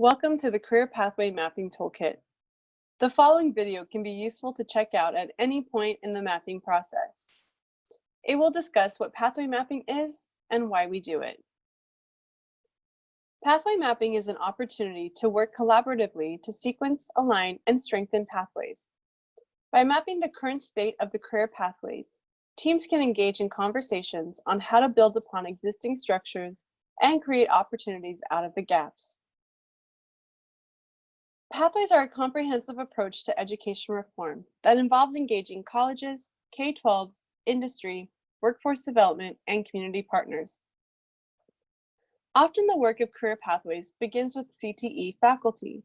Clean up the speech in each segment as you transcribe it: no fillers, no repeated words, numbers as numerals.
Welcome to the Career Pathway Mapping Toolkit. The following video can be useful to check out at any point in the mapping process. It will discuss what pathway mapping is and why we do it. Pathway mapping is an opportunity to work collaboratively to sequence, align, and strengthen pathways. By mapping the current state of the career pathways, teams can engage in conversations on how to build upon existing structures and create opportunities out of the gaps. Pathways are a comprehensive approach to education reform that involves engaging colleges, K-12s, industry, workforce development, and community partners. Often the work of career pathways begins with CTE faculty,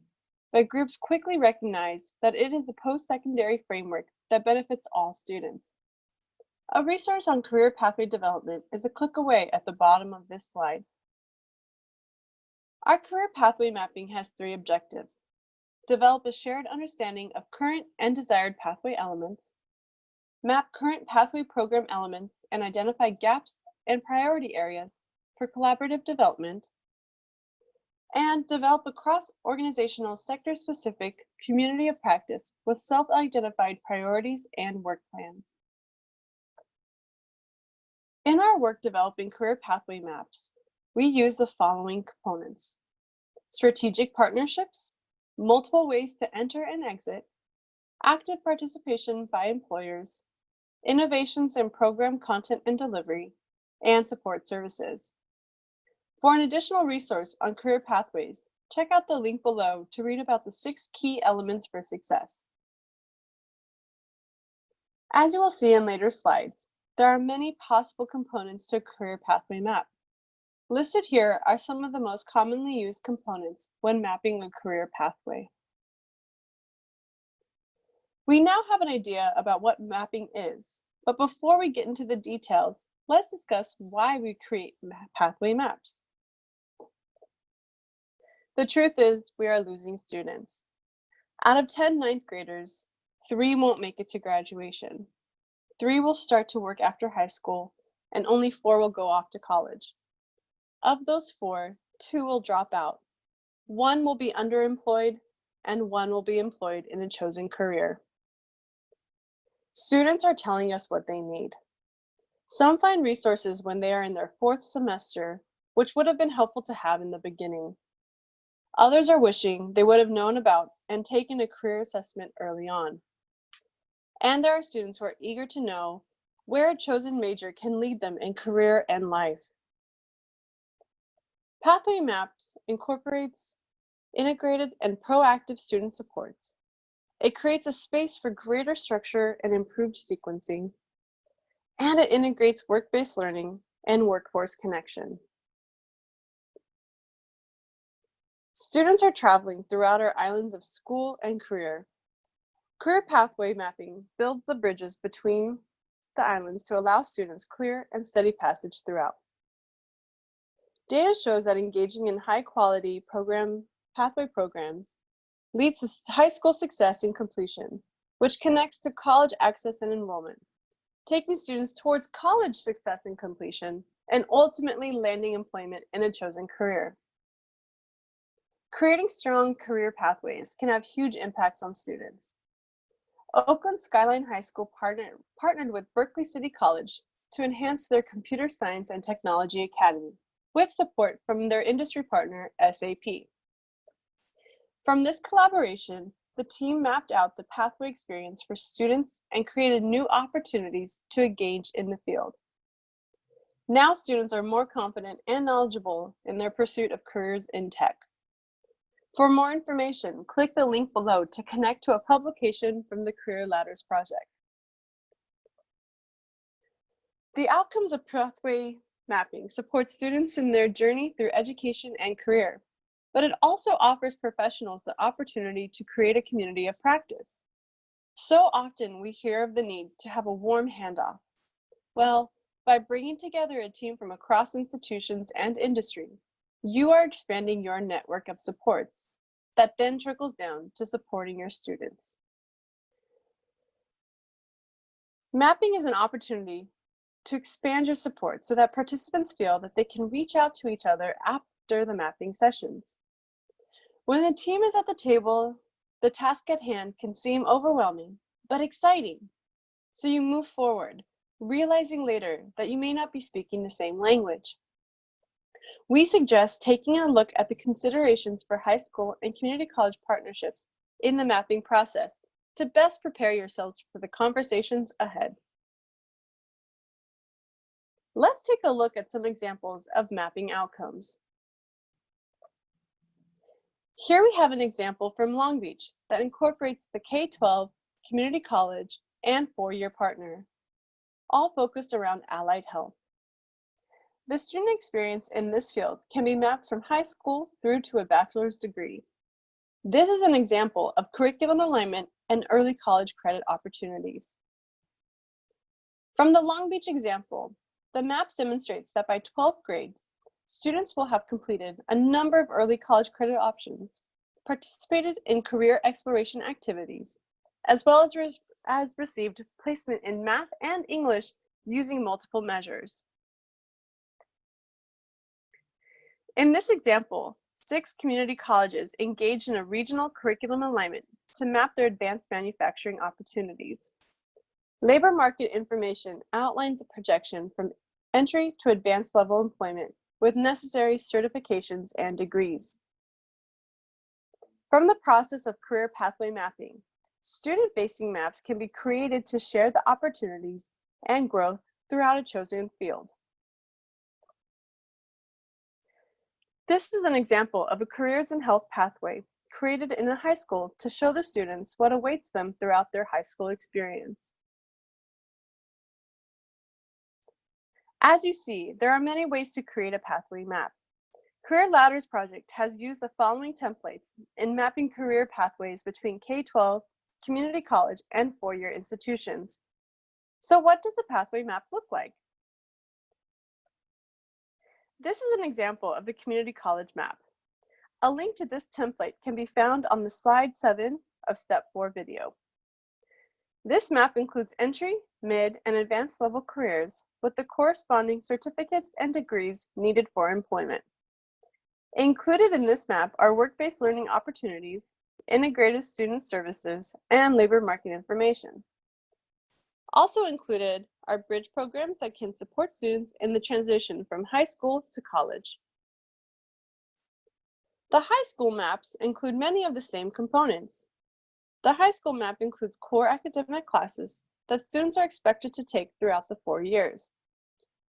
but groups quickly recognize that it is a post-secondary framework that benefits all students. A resource on career pathway development is a click away at the bottom of this slide. Our career pathway mapping has three objectives. Develop a shared understanding of current and desired pathway elements, map current pathway program elements and identify gaps and priority areas for collaborative development, and develop a cross-organizational sector-specific community of practice with self-identified priorities and work plans. In our work developing career pathway maps, we use the following components: strategic partnerships, multiple ways to enter and exit, active participation by employers, innovations in program content and delivery, and support services. For an additional resource on career pathways, check out the link below to read about the 6 key elements for success. As you will see in later slides, there are many possible components to a career pathway map. Listed here are some of the most commonly used components when mapping a career pathway. We now have an idea about what mapping is, but before we get into the details, let's discuss why we create pathway maps. The truth is, we are losing students. Out of 10 ninth graders, 3 won't make it to graduation. 3 will start to work after high school, and only 4 will go off to college. Of those 4, 2 will drop out. 1 will be underemployed, and 1 will be employed in a chosen career. Students are telling us what they need. Some find resources when they are in their 4th semester, which would have been helpful to have in the beginning. Others are wishing they would have known about and taken a career assessment early on. And there are students who are eager to know where a chosen major can lead them in career and life. Pathway Maps incorporates integrated and proactive student supports. It creates a space for greater structure and improved sequencing, and it integrates work-based learning and workforce connection. Students are traveling throughout our islands of school and career. Career pathway mapping builds the bridges between the islands to allow students clear and steady passage throughout. Data shows that engaging in high-quality pathway programs leads to high school success and completion, which connects to college access and enrollment, taking students towards college success and completion, and ultimately landing employment in a chosen career. Creating strong career pathways can have huge impacts on students. Oakland Skyline High School partnered with Berkeley City College to enhance their Computer Science and Technology Academy, with support from their industry partner, SAP. From this collaboration, the team mapped out the pathway experience for students and created new opportunities to engage in the field. Now students are more confident and knowledgeable in their pursuit of careers in tech. For more information, click the link below to connect to a publication from the Career Ladders Project. The outcomes of pathway mapping support students in their journey through education and career, but it also offers professionals the opportunity to create a community of practice. So often we hear of the need to have a warm handoff. Well, by bringing together a team from across institutions and industry, you are expanding your network of supports that then trickles down to supporting your students. Mapping is an opportunity to expand your support so that participants feel that they can reach out to each other after the mapping sessions. When the team is at the table, the task at hand can seem overwhelming, but exciting. So you move forward, realizing later that you may not be speaking the same language. We suggest taking a look at the considerations for high school and community college partnerships in the mapping process to best prepare yourselves for the conversations ahead. Let's take a look at some examples of mapping outcomes. Here we have an example from Long Beach that incorporates the K-12, community college, and four-year partner, all focused around allied health. The student experience in this field can be mapped from high school through to a bachelor's degree. This is an example of curriculum alignment and early college credit opportunities. From the Long Beach example, the map demonstrates that by 12th grade, students will have completed a number of early college credit options, participated in career exploration activities, as well as received placement in math and English using multiple measures. In this example, 6 community colleges engaged in a regional curriculum alignment to map their advanced manufacturing opportunities. Labor market information outlines a projection from entry to advanced level employment with necessary certifications and degrees. From the process of career pathway mapping, student-facing maps can be created to share the opportunities and growth throughout a chosen field. This is an example of a careers in health pathway created in a high school to show the students what awaits them throughout their high school experience. As you see, there are many ways to create a pathway map. Career Ladders Project has used the following templates in mapping career pathways between K-12, community college, and four-year institutions. So what does a pathway map look like? This is an example of the community college map. A link to this template can be found on the slide 7 of Step 4 video. This map includes entry, mid, and advanced level careers with the corresponding certificates and degrees needed for employment. Included in this map are work-based learning opportunities, integrated student services, and labor market information. Also included are bridge programs that can support students in the transition from high school to college. The high school maps include many of the same components. The high school map includes core academic classes that students are expected to take throughout the 4 years.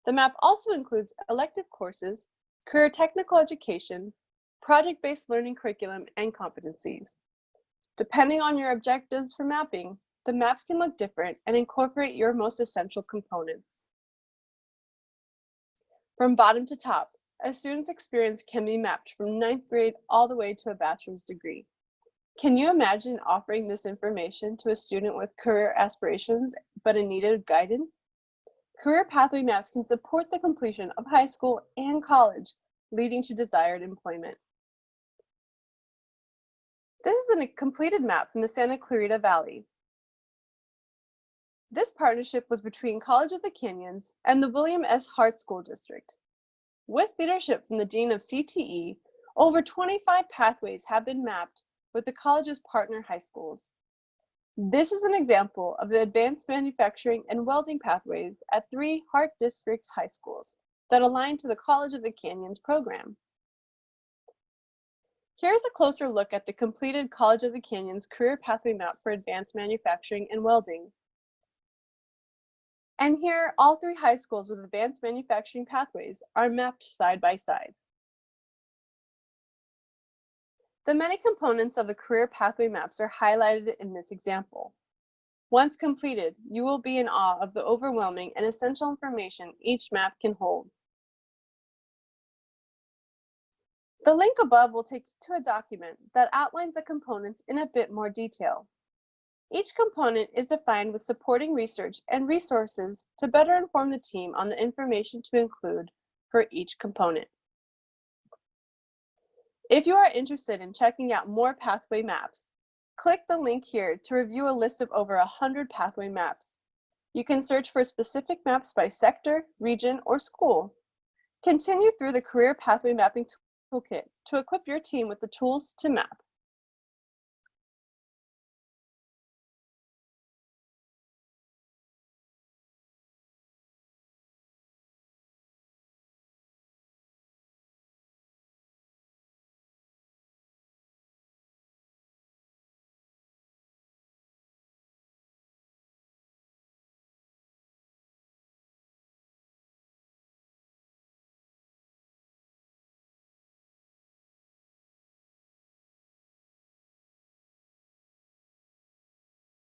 The map also includes elective courses, career technical education, project-based learning curriculum, and competencies. Depending on your objectives for mapping, the maps can look different and incorporate your most essential components. From bottom to top, a student's experience can be mapped from 9th grade all the way to a bachelor's degree. Can you imagine offering this information to a student with career aspirations but in need of guidance? Career pathway maps can support the completion of high school and college, leading to desired employment. This is a completed map from the Santa Clarita Valley. This partnership was between College of the Canyons and the William S. Hart School District. With leadership from the Dean of CTE, over 25 pathways have been mapped with the college's partner high schools. This is an example of the advanced manufacturing and welding pathways at 3 Hart District high schools that align to the College of the Canyons program. Here's a closer look at the completed College of the Canyons career pathway map for advanced manufacturing and welding. And here, all 3 high schools with advanced manufacturing pathways are mapped side by side. The many components of the career pathway maps are highlighted in this example. Once completed, you will be in awe of the overwhelming and essential information each map can hold. The link above will take you to a document that outlines the components in a bit more detail. Each component is defined with supporting research and resources to better inform the team on the information to include for each component. If you are interested in checking out more pathway maps, click the link here to review a list of over 100 pathway maps. You can search for specific maps by sector, region, or school. Continue through the career pathway mapping Toolkit to equip your team with the tools to map.